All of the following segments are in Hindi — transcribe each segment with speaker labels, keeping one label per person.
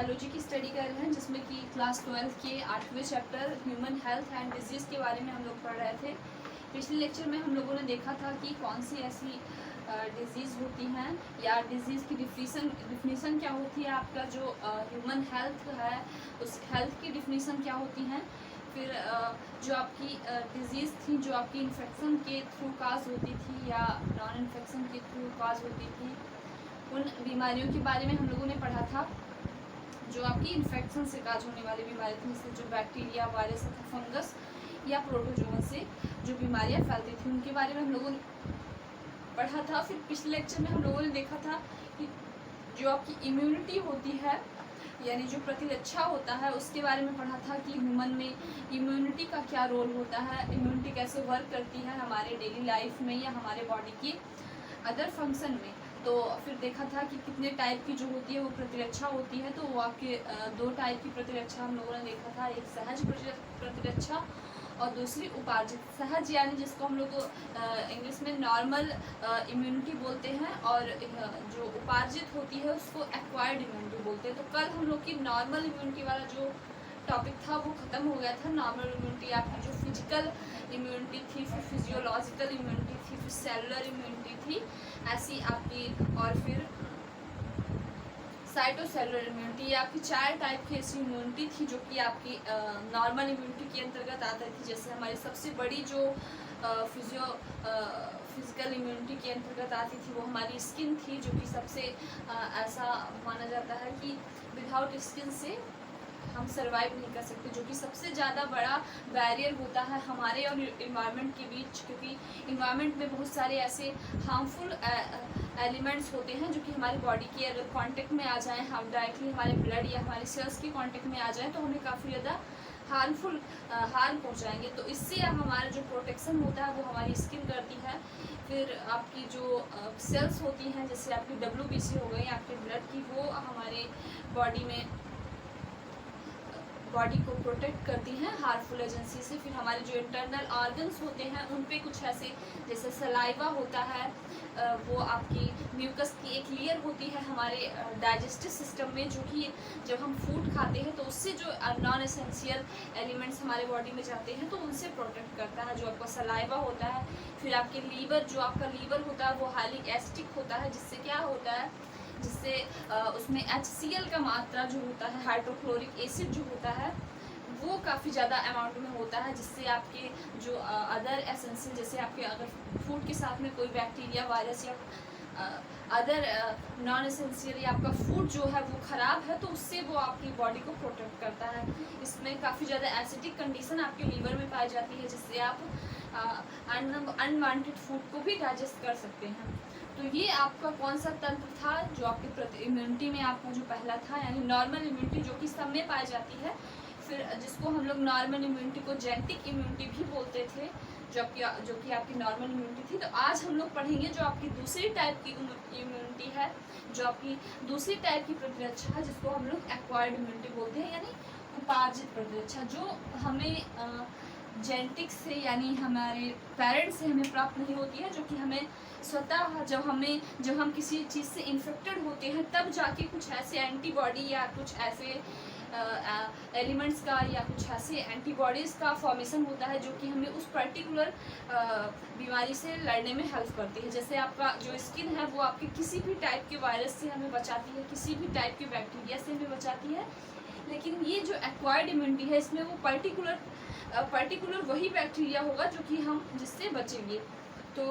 Speaker 1: बायोलॉजी की स्टडी कर रहे हैं, जिसमें कि क्लास 12 के 8वें chapter human health and disease के बारे में हम लोग पढ़ रहे थे। पिछले लेक्चर में हम लोगों ने देखा था कि कौन सी ऐसी डिजीज़ होती हैं या डिजीज़ की डिफिनीसन क्या होती है, आपका जो ह्यूमन हेल्थ है उस हेल्थ की डिफिनीसन क्या होती हैं। फिर जो आपकी डिज़ीज़ थी जो आपकी इन्फेक्शन के थ्रू काज होती थी या नॉन इन्फेक्शन के थ्रू काज होती थी, उन बीमारियों के बारे में हम लोगों ने पढ़ा था। जो आपकी इन्फेक्शन से काज होने वाली बीमारी थी, जैसे जो बैक्टीरिया, वायरस तथा फंगस या प्रोटोजोआ से जो बीमारियां फैलती थी, उनके बारे में हम लोगों ने पढ़ा था। फिर पिछले लेक्चर में हम लोगों ने देखा था कि जो आपकी इम्यूनिटी होती है यानी जो प्रतिरक्षा होता है, उसके बारे में पढ़ा था कि ह्यूमन में इम्यूनिटी का क्या रोल होता है, इम्यूनिटी कैसे वर्क करती है हमारे डेली लाइफ में या हमारे बॉडी के अदर फंक्शन में। तो फिर देखा था कि कितने टाइप की जो होती है वो प्रतिरक्षा होती है। तो वो आपके 2 टाइप की प्रतिरक्षा हम लोगों ने देखा था, एक सहज प्रतिरक्षा और दूसरी उपार्जित। सहज यानी जिसको हम लोग इंग्लिश में नॉर्मल इम्यूनिटी बोलते हैं, और जो उपार्जित होती है उसको एक्वायर्ड इम्यूनिटी बोलते हैं। तो कल हम लोग की नॉर्मल इम्यूनिटी वाला जो टॉपिक था वो ख़त्म हो गया था। नॉर्मल इम्यूनिटी आपकी जो फिजिकल इम्यूनिटी थी, फिर फिजियोलॉजिकल इम्यूनिटी थी, फिर सेलुलर इम्यूनिटी थी ऐसी आपकी, और फिर साइटोसेलुलर इम्यूनिटी। ये आपकी 4 टाइप की ऐसी इम्यूनिटी थी जो कि आपकी नॉर्मल इम्यूनिटी के अंतर्गत आती थी। जैसे हमारी सबसे बड़ी जो फिजिकल इम्यूनिटी के अंतर्गत आती थी वो हमारी स्किन थी, जो कि सबसे ऐसा माना जाता है कि विदाउट स्किन से हम सर्वाइव नहीं कर सकते, जो कि सबसे ज़्यादा बड़ा बैरियर होता है हमारे और इन्वायरमेंट के बीच। क्योंकि इन्वायरमेंट में बहुत सारे ऐसे हार्मफुल एलिमेंट्स होते हैं जो कि हमारी बॉडी के अगर कांटेक्ट में आ जाएं, हम डायरेक्टली हमारे ब्लड या हमारे सेल्स के कांटेक्ट में आ जाएं तो हमें काफ़ी ज़्यादा हार्म पहुंचाएंगे। तो इससे हमारा जो प्रोटेक्शन होता है वो हमारी स्किन करती है। फिर आपकी जो सेल्स होती हैं, जैसे आपकी WBC हो गई आपके ब्लड की, वो हमारे बॉडी को प्रोटेक्ट करती हैं हार्मफुल एजेंसी से। फिर हमारे जो इंटरनल ऑर्गन्स होते हैं उन पे कुछ ऐसे, जैसे सलाइवा होता है, वो आपकी म्यूकस की एक लेयर होती है हमारे डाइजेस्टिव सिस्टम में, जो कि जब हम फूड खाते हैं तो उससे जो नॉन एसेंशियल एलिमेंट्स हमारे बॉडी में जाते हैं तो उनसे प्रोटेक्ट करता है, जो आपका सलाइवा होता है। फिर आपके लीवर, जो आपका लीवर होता है वो हाईली एसिडिक होता है, जिससे क्या होता है, जिससे उसमें HCl का मात्रा जो होता है, हाइड्रोक्लोरिक एसिड जो होता है, वो काफ़ी ज़्यादा अमाउंट में होता है, जिससे आपके जो अदर एसेंशियल, जैसे आपके अगर फूड के साथ में कोई बैक्टीरिया, वायरस या अदर नॉन एसेंशियल या आपका फूड जो है वो ख़राब है तो उससे वो आपकी बॉडी को प्रोटेक्ट करता है। इसमें काफ़ी ज़्यादा एसिडिक कंडीशन आपके लीवर में पाई जाती है, जिससे आप अनवांटेड फूड को भी डाइजेस्ट कर सकते हैं। तो ये आपका कौन सा तंत्र था जो आपके इम्यूनिटी में आपका जो पहला था, यानी नॉर्मल इम्यूनिटी, जो कि सब में पाई जाती है। फिर जिसको हम लोग नॉर्मल इम्यूनिटी को जेनेटिक इम्यूनिटी भी बोलते थे, जो कि आपकी नॉर्मल इम्यूनिटी थी। तो आज हम लोग पढ़ेंगे जो आपकी दूसरी टाइप की इम्यूनिटी है, जो आपकी दूसरी टाइप की प्रतिरक्षा है, जिसको हम लोग एक्वायर्ड इम्यूनिटी बोलते हैं, यानी उपार्जित प्रतिरक्षा, जो हमें जेनेटिक्स से यानी हमारे पेरेंट्स से हमें प्राप्त नहीं होती है, जो कि हमें स्वतः जब हम किसी चीज़ से इन्फेक्टेड होते हैं तब जाके कुछ ऐसे एंटीबॉडी या कुछ ऐसे एलिमेंट्स का या कुछ ऐसे एंटीबॉडीज़ का फॉर्मेशन होता है, जो कि हमें उस पर्टिकुलर बीमारी से लड़ने में हेल्प करती है। जैसे आपका जो स्किन है वो आपके किसी भी टाइप के वायरस से हमें बचाती है, किसी भी टाइप के बैक्टीरिया से हमें बचाती है। लेकिन ये जो एक्वायर्ड इम्यूनिटी है, इसमें वो पर्टिकुलर वही बैक्टीरिया होगा जो कि हम जिससे बचेंगे। तो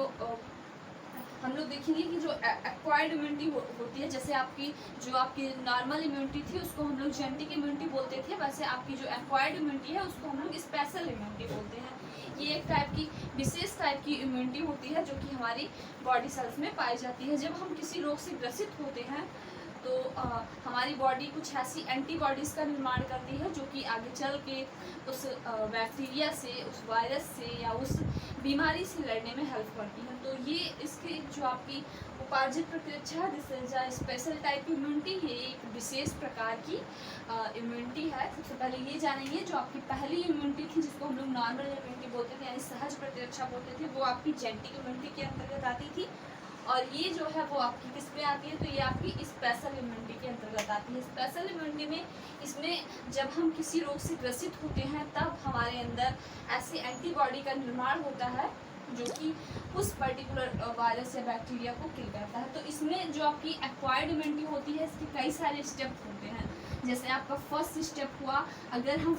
Speaker 1: हम लोग देखेंगे कि जो एक्वायर्ड इम्यूनिटी होती है, जैसे आपकी नॉर्मल इम्यूनिटी थी उसको हम लोग जेनेटिक इम्यूनिटी बोलते थे, वैसे आपकी जो एक्वायर्ड इम्यूनिटी है उसको हम लोग स्पेशल इम्यूनिटी बोलते हैं। ये एक टाइप की विशेष टाइप की इम्यूनिटी होती है जो कि हमारी बॉडी सेल्स में पाई जाती है। जब हम किसी रोग से ग्रसित होते हैं तो हमारी बॉडी कुछ ऐसी एंटीबॉडीज़ का निर्माण करती है, जो कि आगे चल के उस बैक्टीरिया से, उस वायरस से या उस बीमारी से लड़ने में हेल्प करती है। तो ये इसकी जो आपकी उपार्जित प्रतिरक्षा है, जिससे स्पेशल टाइप की इम्यूनिटी, ये एक विशेष प्रकार की इम्यूनिटी है। सबसे पहले ये जानेंगे जो आपकी पहली इम्यूनिटी थी, जिसको हम लोग नॉर्मल इम्यूनिटी बोलते थे, यानी सहज प्रतिरक्षा बोलते थे, वो आपकी जेनेटिक इम्यूनिटी के अंतर्गत आती थी। और ये जो है वो आपकी किस में आती है, तो ये आपकी स्पेशल इम्यूनिटी के अंतर्गत आती है। स्पेशल इम्यूनिटी में इसमें जब हम किसी रोग से ग्रसित होते हैं तब हमारे अंदर ऐसे एंटीबॉडी का निर्माण होता है जो कि उस पर्टिकुलर वायरस या बैक्टीरिया को किल करता है। तो इसमें जो आपकी एक्वायर्ड इम्यूनिटी होती है इसके कई सारे स्टेप होते हैं। जैसे आपका फर्स्ट स्टेप हुआ, अगर हम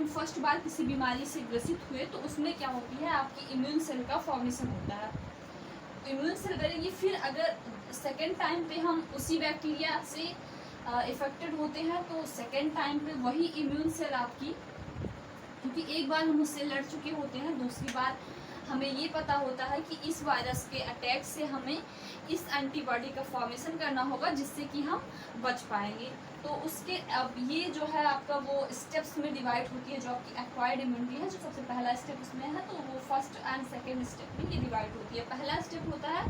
Speaker 1: फर्स्ट बार किसी बीमारी से ग्रसित हुए तो उसमें क्या होती है, आपकी इम्यून सेल का फॉर्मेशन होता है, इम्यून सेल करेगी। फिर अगर सेकेंड टाइम पे हम उसी बैक्टीरिया से इफेक्टेड होते हैं तो सेकेंड टाइम पे वही इम्यून सेल आपकी, क्योंकि एक बार हम उससे लड़ चुके होते हैं, दूसरी बार हमें ये पता होता है कि इस वायरस के अटैक से हमें इस एंटीबॉडी का फॉर्मेशन करना होगा जिससे कि हम बच पाएंगे। तो उसके अब ये जो है आपका वो स्टेप्स में डिवाइड होती है, जो आपकी एक्वायर्ड इम्यूनिटी है, जो सबसे पहला स्टेप उसमें है, तो वो फर्स्ट एंड सेकेंड स्टेप में ये डिवाइड होती है। पहला स्टेप होता है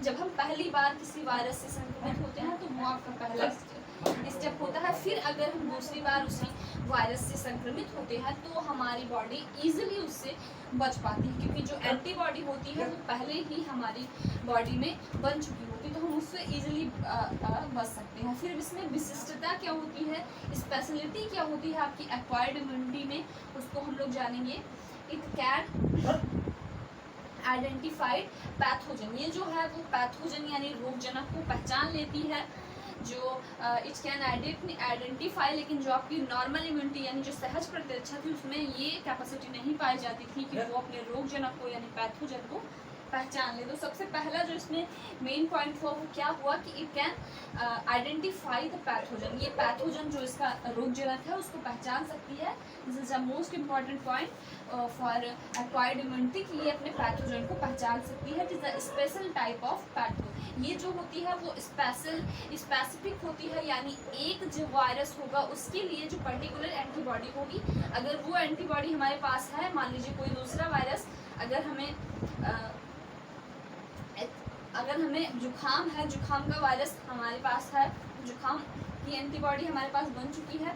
Speaker 1: जब हम पहली बार किसी वायरस से संक्रमित होते हैं तो वो आपका पहला स्टेप होता है। फिर अगर हम दूसरी बार उसी वायरस से संक्रमित होते हैं तो हमारी बॉडी ईजिली उससे बच पाती है, क्योंकि जो एंटीबॉडी होती है वो पहले ही हमारी बॉडी में बन चुकी होती है, तो हम उससे ईजिली बच सकते हैं। फिर इसमें विशिष्टता क्या होती है, स्पेशलिटी क्या होती है आपकी एक्वायर्ड इम्यूनिटी में, उसको हम लोग जानेंगे। इट कैन आइडेंटिफाइड पैथोजन, ये जो है वो पैथोजन यानी रोगजनक को पहचान लेती है। जो इट कैन आइडेंटिफाई, लेकिन जो आपकी नॉर्मल इम्यूनिटी यानी जो सहज प्रतिरक्षा थी उसमें ये कैपेसिटी नहीं पाई जाती थी कि वो अपने रोगजनक को यानी पैथोजन को पहचान ले। तो सबसे पहला जो इसमें मेन पॉइंट हुआ वो क्या हुआ कि it can identify the pathogen, ये पैथोजन जो इसका रोगजनक है उसको पहचान सकती है। This is the most important point for acquired immunity कि ये अपने पैथोजन को पहचान सकती है। It is the special type of patho, ये जो होती है वो स्पेसिफिक होती है, यानी एक जो वायरस होगा उसके लिए जो पर्टिकुलर एंटीबॉडी होगी। अगर वो एंटीबॉडी हमारे पास है, मान लीजिए कोई दूसरा वायरस, अगर हमें जुखाम है, जुखाम का वायरस हमारे पास है, जुखाम की एंटीबॉडी हमारे पास बन चुकी है।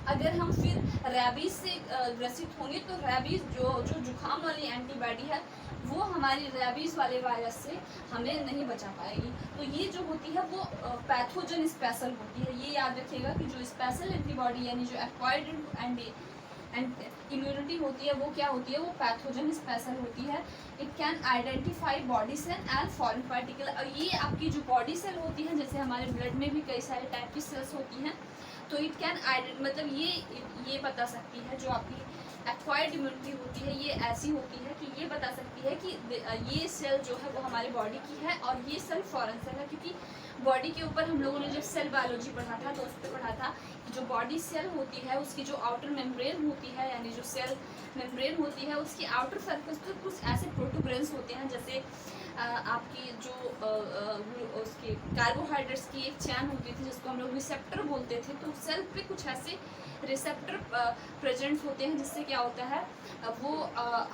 Speaker 1: अगर हम फिर रैबीज से ग्रसित होंगे तो रैबीज जो जुखाम वाली एंटीबॉडी है वो हमारी रैबीज वाले वायरस से हमें नहीं बचा पाएगी। तो ये जो होती है वो पैथोजन स्पेशल होती है। ये याद रखिएगा कि जो स्पेशल एंटीबॉडी यानी जो एक्वायर्ड इम्यूनिटी होती है वो क्या होती है, वो पैथोजन स्पेशल होती है। It can identify body cell and foreign particle, और ये आपकी जो बॉडी सेल होती है, जैसे हमारे ब्लड में भी कई सारे टाइप की सेल्स होती हैं, तो इट कैन मतलब ये बता सकती है, जो आपकी एक्वायर्ड इम्यूनिटी होती है ये ऐसी होती है कि ये बता सकती है कि ये सेल जो है वो हमारी बॉडी की है और ये सेल फॉरेन सेल है। क्योंकि बॉडी के ऊपर हम लोगों ने जब सेल बायोलॉजी पढ़ा था तो उस पर पढ़ा था कि जो बॉडी सेल होती है उसकी जो आउटर मेम्ब्रेन होती है, यानी जो सेल मेम्ब्रेन होती है उसकी आउटर सरफेस पर कुछ ऐसे प्रोटोग्रेन्स होते हैं, जैसे आपकी जो उसके कार्बोहाइड्रेट्स की एक चैन होती थी जिसको हम लोग रिसेप्टर बोलते थे, तो सेल पे कुछ ऐसे रिसेप्टर प्रेजेंट होते हैं जिससे क्या होता है वो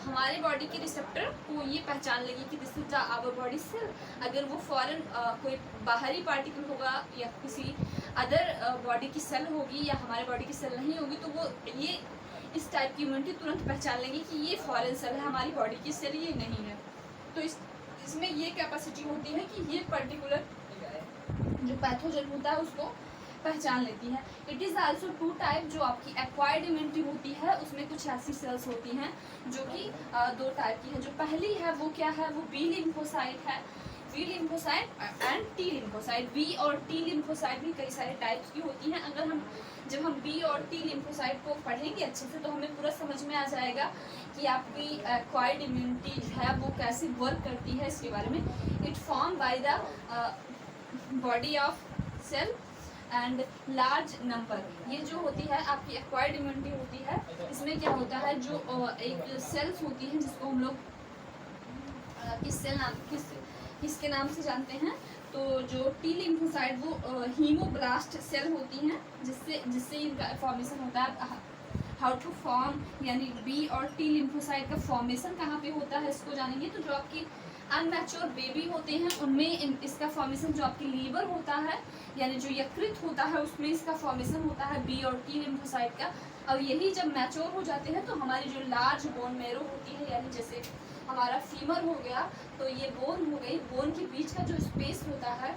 Speaker 1: हमारे बॉडी के रिसेप्टर को ये पहचान लेगी कि this is the our body cell. अगर वो फॉरेन कोई बाहरी पार्टिकल होगा या किसी अदर बॉडी की सेल होगी या हमारे बॉडी की सेल नहीं होगी तो वो ये इस टाइप की इम्यूनिटी तुरंत पहचान लेंगे कि ये फॉरेन सेल है, हमारी बॉडी की सेल ये नहीं है। तो इसमें ये कैपेसिटी होती है कि ये पर्टिकुलर जो पैथोजन होता है उसको पहचान लेती है। It is also two type, जो आपकी एक्वायर्ड इम्यूनिटी होती है उसमें कुछ ऐसी सेल्स होती हैं जो कि दो टाइप की है। जो पहली है वो क्या है, वो बी लिम्फोसाइट है, B lymphocyte and T lymphocyte. B और टी लिम्फोसाइट भी कई सारे टाइप्स की होती हैं। जब हम बी और टी लिम्फोसाइट को पढ़ेंगे अच्छे से तो हमें पूरा समझ में आ जाएगा कि आपकी एक्वायर्ड इम्यूनिटी है वो कैसे वर्क करती है इसके बारे में। It form by the body of cell and large number. ये जो होती है आपकी एक्वायर्ड इम्यूनिटी होती है, इसमें क्या होता है जो एक सेल्स होती हैं जिसको हम लोग किसके नाम से जानते हैं, तो जो टी लिम्फोसाइट वो हीमोब्लास्ट सेल होती हैं जिससे इनका फॉर्मेशन होता है। हाउ टू फॉर्म, यानी बी और टी लिम्फोसाइट का फॉर्मेशन कहाँ पे होता है इसको जानेंगे। तो जो आपकी अनमैच्योर बेबी होते हैं उनमें इसका फॉर्मेशन जो आपकी लीवर होता है यानी जो यकृत होता है उसमें इसका फॉर्मेशन होता है बी और टी लिम्फोसाइट का। और यही जब मैच्योर हो जाते हैं तो हमारी जो लार्ज बोन मैरो होती है यानी जैसे हमारा फीमर हो गया तो ये बोन हो गई, बोन के बीच का जो स्पेस होता है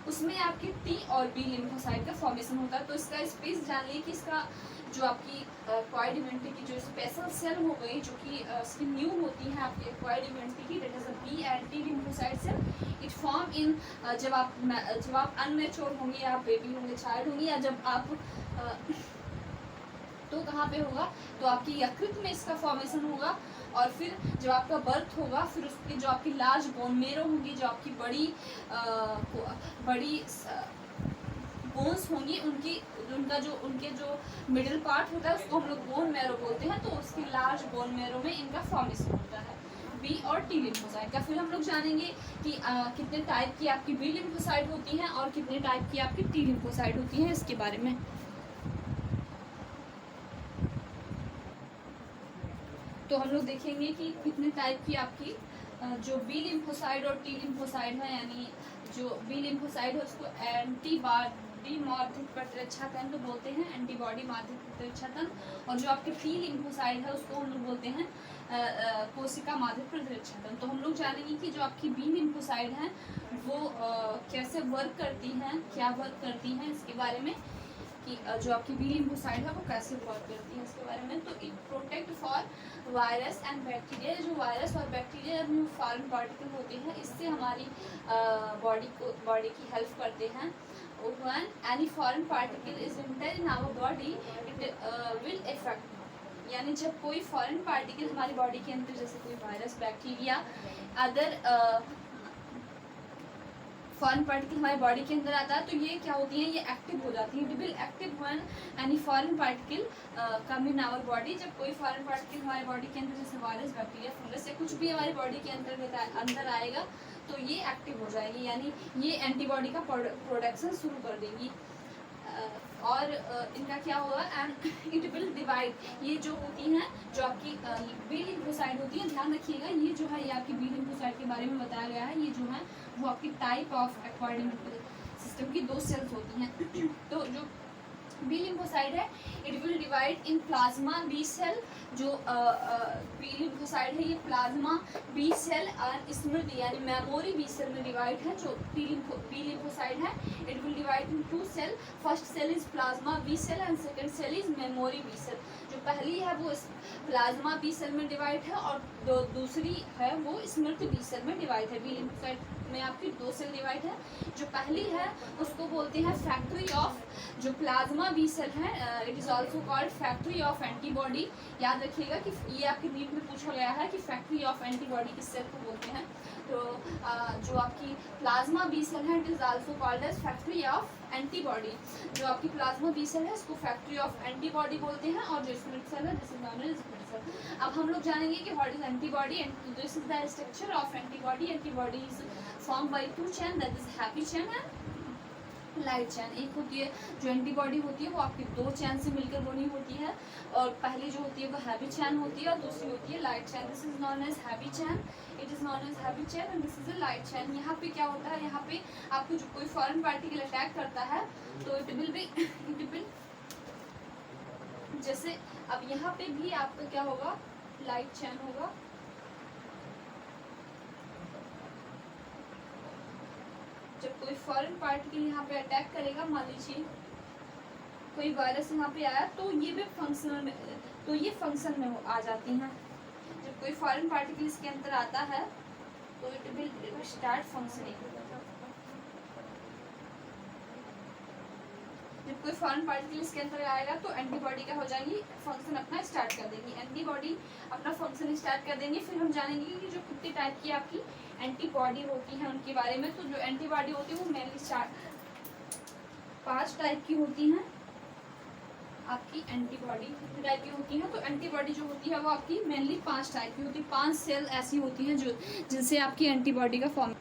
Speaker 1: उसमें आपकी टी और बी लिम्फोसाइट का फॉर्मेशन होता है। तो इसका स्पेस जान लीजिए कि इसका जो आपकी क्वाइड इम्यूनिटी की जो स्पेशल सेल हो गई जो कि इसकी न्यू होती है आपकी क्वाइड इम्यूनिटी की, that is a B and T lymphocyte cell. It form in जब आप अनमेच्योर होंगे, आप बेबी होंगे, चाइल्ड होंगे, या जब आप तो कहाँ पे होगा, तो आपकी यकृत में इसका फॉर्मेशन होगा। और फिर जब आपका बर्थ होगा फिर उसकी जो आपकी लार्ज बोन मेरो होंगी, जो आपकी बड़ी बोन्स होंगी, उनके जो मिडिल पार्ट होता है उसको हम लोग बोन मैरो बोलते हैं। तो उसकी लार्ज बोन मैरो में इनका फॉर्मेशन होता है बी और टी लिम्फोसाइट का। फिर हम लोग जानेंगे कि कितने टाइप की आपकी बी लिम्फोसाइट होती हैं और कितने टाइप की आपकी टी लिम्फोसाइट होती हैं, इसके बारे में। तो हम लोग देखेंगे कि कितने टाइप की आपकी जो बी लिम्फोसाइट और टी लिम्फोसाइट है, यानी जो बी लिम्फोसाइट है उसको एंटीबॉडी मार्धित प्रतिरक्षा तंत्र बोलते हैं, एंटीबॉडी मार्धित प्रतिरक्षा तंत्र। और जो आपके टी लिम्फोसाइट है उसको हम लोग बोलते हैं कोशिका मार्धित प्रतिरक्षा तंत्र। तो हम लोग जानेंगे कि जो आपकी बी लिम्फोसाइट हैं वो कैसे वर्क करती हैं, क्या वर्क करती हैं, इसके बारे में कि जो आपकी बी लिम्फोसाइट है वो कैसे वर्क करती है इसके बारे में। तो it protect for virus and bacteria. जो वायरस और बैक्टीरिया में फॉरेन पार्टिकल होते हैं इससे हमारी बॉडी की हेल्प करते हैं। When any foreign particle is entered in our body, it will affect, यानी जब कोई फॉरेन पार्टिकल हमारी बॉडी के अंदर, जैसे कोई virus, bacteria, other foreign particle हमारी बॉडी के अंदर आता है तो ये क्या होती हैं, ये एक्टिव हो जाती हैं। It will active when any foreign particle come in our body. जब कोई फॉरेन पार्टिकल हमारी बॉडी के अंदर, जैसे वायरस, बैक्टीरिया, फंगस या कुछ भी हमारी बॉडी के अंदर आएगा तो ये एक्टिव हो जाएगी, यानी ये एंटीबॉडी का प्रोडक्शन शुरू कर देंगी। और इनका क्या होगा, एंड इट विल डिवाइड। ये जो होती हैं, जो आपकी बी लिम्फोसाइट होती है, ध्यान रखिएगा ये जो है ये आपकी बी लिम्फोसाइट के बारे में बताया गया है। ये जो है वो आपकी टाइप ऑफ एक्वायर्ड सिस्टम की 2 सेल्स होती हैं। तो जो बी लिम्फोसाइट है it will divide in plasma B cell. जो बी लिम्फोसाइट है ये प्लाज्मा बी सेल और स्मृति यानी मेमोरी बी सेल में डिवाइड है। जो बी लिम्फोसाइट है it will divide in 2 cell. First cell is plasma B cell and second cell is memory B cell. जो पहली है वो प्लाज्मा बी सेल में डिवाइड है और दूसरी है वो स्मृति बी सेल में डिवाइड है। बी लिम्फोसाइट में आपकी 2 सेल डिवाइड है। जो पहली है उसको बोलते हैं फैक्ट्री ऑफ, जो प्लाज्मा बी सेल है it is also called factory of antibody. याद रखिएगा कि ये आपके नीट में पूछा गया है कि फैक्ट्री ऑफ एंटीबॉडी किस सेल को बोलते हैं। तो जो आपकी प्लाज्मा बी सेल है it is also called as factory of antibody. जो आपकी प्लाज्मा बी सेल है इसको फैक्ट्री ऑफ एंटीबॉडी बोलते हैं। और जो स्मृत सेल है दिस इज नॉन एज स्मृत सेल। अब हम लोग जानेंगे कि what is antibody and this is the structure of antibody. Antibody is form by 2 chain, that is heavy chain and light chain. एक होती है जो एंटीबॉडी होती है वो आपकी 2 चैन से मिलकर बनी होती है, और पहली जो होती है वो हैवी चैन होती है और दूसरी होती है light chain. This is known as heavy chain, it is known as heavy chain and this is a light chain. यहाँ पे क्या होता है, यहाँ पे आपको जो कोई फॉरेन पार्टिकल अटैक करता है तो इट विल जैसे अब यहाँ पे भी आपका क्या होगा, लाइट चैन होगा। जब कोई फॉरेन पार्टिकल यहाँ पे अटैक करेगा, मान लीजिए कोई वायरस यहाँ पे आया तो ये भी फंक्शनल में, तो ये फंक्शन में आ जाती हैं। जब कोई फॉरेन पार्टिकल इसके अंदर आता है तो इट विल स्टार्ट फंक्शनिंग। जब कोई फॉरेन पार्टिकल इसके अंदर आएगा तो एंटीबॉडी क्या हो जाएगी, फंक्शन अपना स्टार्ट कर देगी। एंटीबॉडी अपना फंक्शन स्टार्ट कर देंगे। फिर हम जानेंगे कि जो कितने टाइप की आपकी एंटीबॉडी होती है उनके बारे में। तो जो एंटीबॉडी होती है वो मेनली 5 टाइप की होती हैं। आपकी एंटीबॉडी कितने टाइप की होती है, तो एंटीबॉडी जो होती है वो आपकी मेनली 5 टाइप की होती है। 5 सेल ऐसी होती हैं जो जिनसे आपकी एंटीबॉडी का फॉर्म।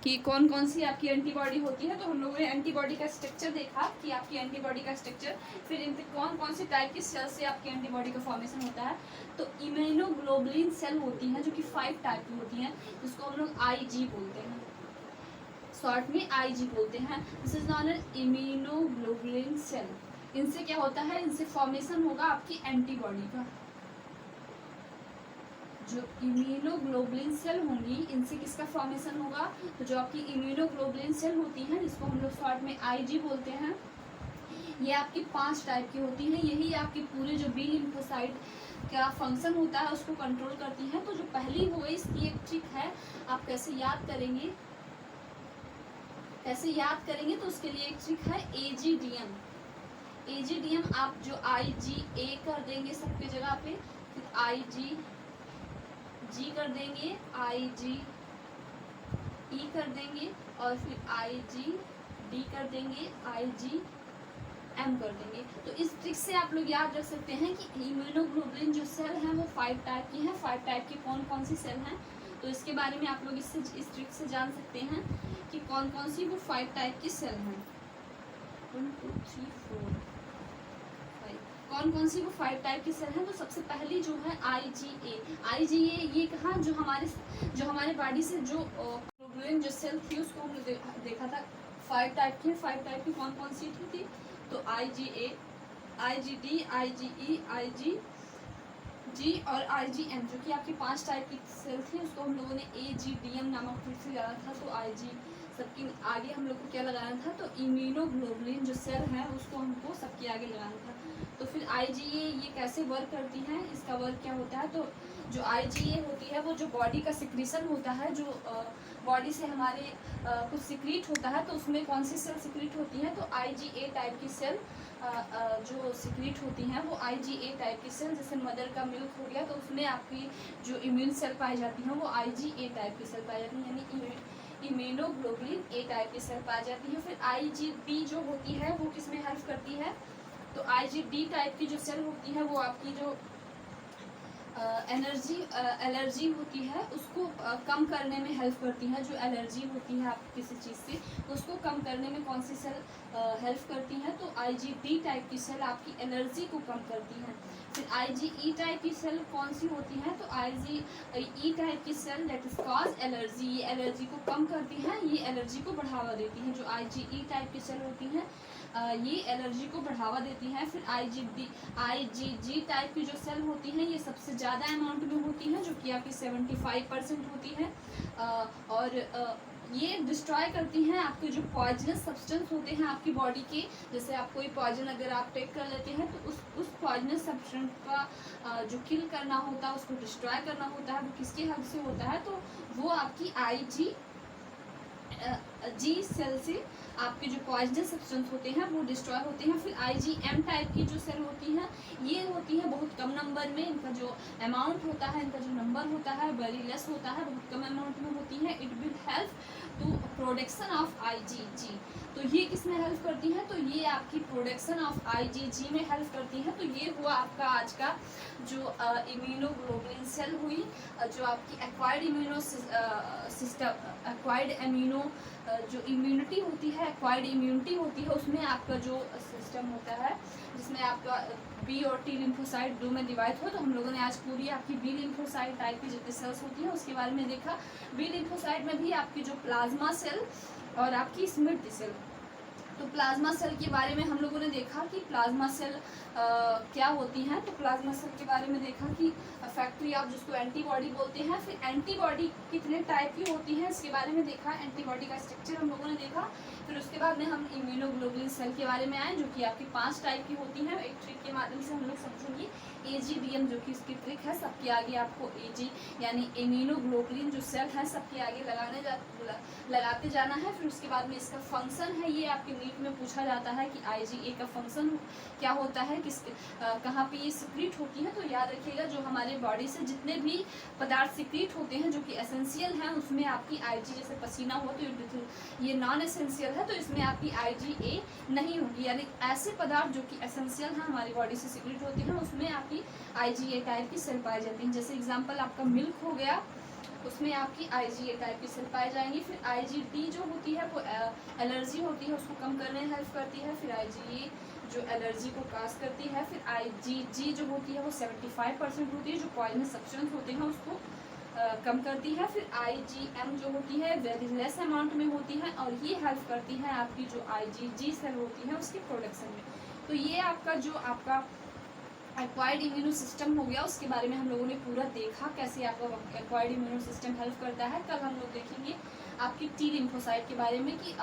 Speaker 1: कि कौन कौन सी आपकी एंटीबॉडी होती है। तो हम लोगों ने एंटीबॉडी का स्ट्रक्चर देखा कि आपकी एंटीबॉडी का स्ट्रक्चर, फिर इनके कौन कौन सी टाइप की सेल से आपकी एंटीबॉडी का फॉर्मेशन होता है। तो इम्यूनोग्लोबुलिन सेल होती हैं जो कि 5 टाइप की होती हैं, जिसको हम लोग IG बोलते हैं, शॉर्ट में IG बोलते हैं। This is known as immunoglobulin cell. इनसे क्या होता है, इनसे फॉर्मेशन होगा आपकी एंटीबॉडी का। जो इम्यूनोग्लोबुलिन सेल होंगी इनसे किसका फॉर्मेशन होगा, तो जो आपकी इम्यूनोग्लोबुलिन सेल होती हैं जिसको हम लोग शॉर्ट में IG बोलते हैं, ये आपकी 5 टाइप की होती हैं। यही आपके पूरे जो बी लिम्फोसाइट का फंक्शन होता है उसको कंट्रोल करती हैं। तो जो पहली हो गई इसकी एक ट्रिक है, आप कैसे याद करेंगे, तो उसके लिए एक ट्रिक है AGDM। आप जो IgA कर देंगे सबकी जगह पे, फिर IgG कर देंगे, IgE कर देंगे और फिर IgD कर देंगे, IgM कर देंगे। तो इस ट्रिक से आप लोग याद रख सकते हैं कि इम्यूनोग्लोबुलिन जो सेल हैं वो 5 टाइप की हैं। 5 टाइप की कौन कौन सी सेल हैं, तो इसके बारे में आप लोग इस ट्रिक से जान सकते हैं कि कौन कौन सी वो 5 टाइप की सेल हैं। 1 2 3 4 कौन कौन सी वो 5 टाइप की सेल हैं। तो सबसे पहली जो है IgA, ये कहाँ, जो हमारे बॉडी से जो ग्लोबुलिन जो सेल थी उसको हमने देखा था 5 टाइप की। 5 टाइप की कौन कौन सी थी, तो IgA, IgD, IgE, IgG और IgM, जो कि आपकी 5 टाइप की सेल थी, उसको हम लोगों ने AGDM नामक ट्रिक से जाना था। तो IG सबके आगे हम लोग को क्या लगाना था, तो इम्यूनोग्लोबुलिन जो सेल है उसको हमको सबके आगे लगाना था। तो फिर IgA ये कैसे वर्क करती है, इसका वर्क क्या होता है, तो जो IgA होती है वो जो बॉडी का सिक्रीशन होता है, जो बॉडी से हमारे कुछ सिक्रीट होता है, तो उसमें कौन सी सेल सिक्रीट होती है, तो IgA टाइप की सेल जो सिक्रीट होती हैं वो IgA टाइप की सेल। जैसे मदर का मिल्क हो गया तो उसमें आपकी जो इम्यून सेल पाई जाती हैं वो IgA टाइप की सेल पाई जाती हैं, यानी इम्यूनोग्लोबुलिन A टाइप की सेल पाई जाती है। फिर IgD जो होती है वो किस में हेल्प करती है, तो IgD टाइप की जो सेल होती है वो आपकी जो एलर्जी होती है उसको कम करने में हेल्प करती है। जो एलर्जी होती है आप किसी चीज़ से उसको कम करने में कौन सी सेल हेल्प करती है, तो IgD टाइप की सेल आपकी एलर्जी को कम करती है। फिर IgE टाइप की सेल कौन सी होती है, तो IgE टाइप की cell that is cause allergy, ये एलर्जी को कम करती है, ये एलर्जी को बढ़ावा देती है। जो IgE टाइप की सेल होती है ये एलर्जी को बढ़ावा देती हैं। फिर IgG टाइप की जो सेल होती हैं ये सबसे ज़्यादा अमाउंट में होती हैं, जो कि आपकी 75% होती है और ये डिस्ट्रॉय करती हैं आपके जो पॉइजनस सब्सटेंस होते हैं आपकी बॉडी के। जैसे आप कोई पॉइजन अगर आप टेक कर लेते हैं तो उस पॉइजनस सब्सटेंस का जो किल करना होता है, उसको डिस्ट्रॉय करना होता है, वो किसके हेल्प से होता है, तो वो आपकी IgG सेल से आपके जो पॉइजनस सब्सटेंस होते हैं वो डिस्ट्रॉय होते हैं। फिर IgM टाइप की जो सेल होती हैं ये होती है बहुत कम नंबर में, इनका जो अमाउंट होता है, इनका जो नंबर होता है वेरी लेस होता है, बहुत कम अमाउंट में होती है। It will help to production of IgG। तो ये किस में हेल्प करती है, तो ये आपकी प्रोडक्शन ऑफ IgG में हेल्प करती है। तो ये हुआ आपका आज का जो इम्यूनोग्लोबुलिन सेल हुई, जो आपकी acquired immuno system, acquired immuno जो इम्यूनिटी होती है, एक्वायर्ड इम्यूनिटी होती है, उसमें आपका जो सिस्टम होता है जिसमें आपका B और T लिम्फोसाइट 2 में डिवाइड हो। तो हम लोगों ने आज पूरी आपकी B लिम्फोसाइट टाइप की जितनी सेल्स होती है उसके बारे में देखा। B लिम्फोसाइट में भी आपकी जो प्लाज्मा सेल और आपकी स्मृति सेल, तो प्लाज्मा सेल के बारे में हम लोगों ने देखा कि प्लाज्मा सेल क्या होती हैं। तो प्लाज्मा सेल के बारे में देखा कि फैक्ट्री ऑफ जिसको एंटीबॉडी बोलते हैं। फिर एंटीबॉडी कितने टाइप की होती हैं इसके बारे में देखा, एंटीबॉडी का स्ट्रक्चर हम लोगों ने देखा। फिर उसके बाद में हम इम्यूनोग्लोबुलिन सेल के बारे में आए जो कि आपकी 5 टाइप की होती हैं। एक ट्रिक के माध्यम से हम लोग समझेंगे AGDM जो कि इसकी ट्रिक है, सबके आगे आपको AG यानी इम्यूनोग्लोबुलिन जो सेल है सबके आगे लगाते जाना है। फिर उसके बाद में इसका फंक्शन है, ये आपके नीट में पूछा जाता है कि IgA का फंक्शन क्या होता है, किस कहाँ पे ये सिक्रीट होती है। तो याद रखिएगा जो हमारे बॉडी से जितने भी पदार्थ सिक्रीट होते हैं जो कि एसेंशियल हैं उसमें आपकी IG, जैसे पसीना हो तो ये नॉन एसेंशियल है तो इसमें आपकी IgA नहीं होगी। यानी ऐसे पदार्थ जो कि एसेंशियल हैं हमारी बॉडी से सिक्रीट होते हैं उसमें आपकी IgA टाइप की सेल पाई जाती है। जैसे एग्जाम्पल आपका मिल्क हो गया, उसमें आपकी IgA टाइप की सेल पाई जाएंगी। फिर IgD जो होती है वो एलर्जी होती है उसको कम करने में हेल्प करती है। फिर IgA जो एलर्जी को काज करती है। फिर IgG जो होती है वो 75% होती है, जो पॉइजनस सब्सटेंस होते हैं उसको कम करती है। फिर IgM जो होती है वेरी लेस अमाउंट में होती है और ये हेल्प करती है आपकी जो IgG सेल होती है उसके प्रोडक्शन में। तो ये आपका जो आपका एक्वायर्ड इम्यूनो सिस्टम हो गया, उसके बारे में हम लोगों ने पूरा देखा कैसे आपका एक्वायर्ड इम्यूनो सिस्टम हेल्प करता है। कल हम लोग देखेंगे आपकी टी लिम्फोसाइट के बारे में कि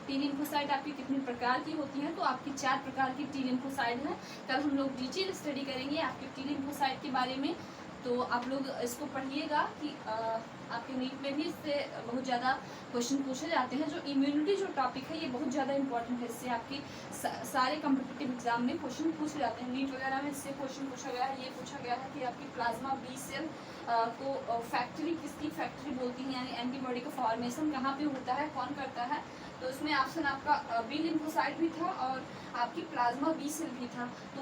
Speaker 1: टी लिम्फोसाइट आपकी कितनी प्रकार की होती हैं। तो आपकी 4 प्रकार की टी लिम्फोसाइट हैं। कल हम लोग डिटेल स्टडी करेंगे आपकी टी लिम्फोसाइट के बारे में। तो आप लोग इसको पढ़िएगा कि आपके नीट में भी इससे बहुत ज़्यादा क्वेश्चन पूछे जाते हैं। जो इम्यूनिटी जो टॉपिक है ये बहुत ज़्यादा इंपॉर्टेंट है, इससे आपके सारे कम्पिटिटिव एग्जाम में क्वेश्चन पूछे जाते हैं। नीट वगैरह में इससे क्वेश्चन पूछा गया है, ये पूछा गया है कि आपकी प्लाज्मा बी सेल को फैक्ट्री किसकी फैक्ट्री बोलती है, यानी एंटीबॉडी का फॉर्मेशन कहाँ पे होता है, कौन करता है। तो इसमें ऑप्शन आपका बी लिम्फोसाइट भी था और आपकी प्लाज्मा बी सेल भी था। तो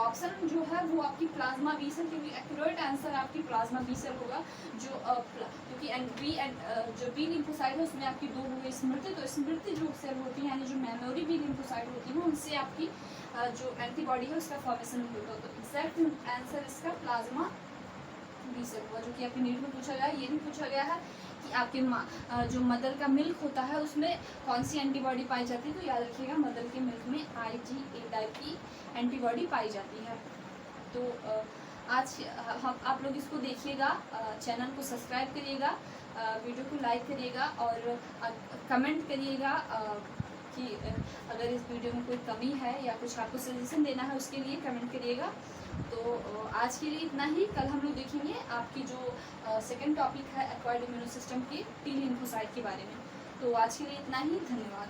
Speaker 1: ऑप्शन जो है वो आपकी प्लाज्मा बी सेल, क्योंकि एक्यूरेट आंसर आपकी प्लाज्मा बी सेल होगा। जो क्योंकि जो बी लिम्फोसाइट है उसमें आपकी 2 हो गई स्मृति। तो स्मृति जो सेल होती है यानी जो मेमोरी बी लिम्फोसाइट होती है उनसे आपकी जो एंटीबॉडी है उसका फॉर्मेशन होगा। तो एग्जैक्ट आंसर इसका प्लाज्मा बी सेल होगा, जो कि आपके नीट में पूछा गया है। ये भी पूछा गया है कि आपके जो मदर का मिल्क होता है उसमें कौन सी एंटीबॉडी पाई जाती है। तो याद रखिएगा मदर के मिल्क में IgA टाइप की एंटीबॉडी पाई जाती है। तो आज हम आप लोग इसको देखिएगा, चैनल को सब्सक्राइब करिएगा, वीडियो को लाइक करिएगा और कमेंट करिएगा कि अगर इस वीडियो में कोई कमी है या कुछ आपको सजेशन देना है उसके लिए कमेंट करिएगा। तो आज के लिए इतना ही। कल हम लोग देखेंगे आपकी जो सेकंड टॉपिक है एक्वायर्ड इम्यूनो सिस्टम के टी लिम्फोसाइट के बारे में। तो आज के लिए इतना ही, धन्यवाद।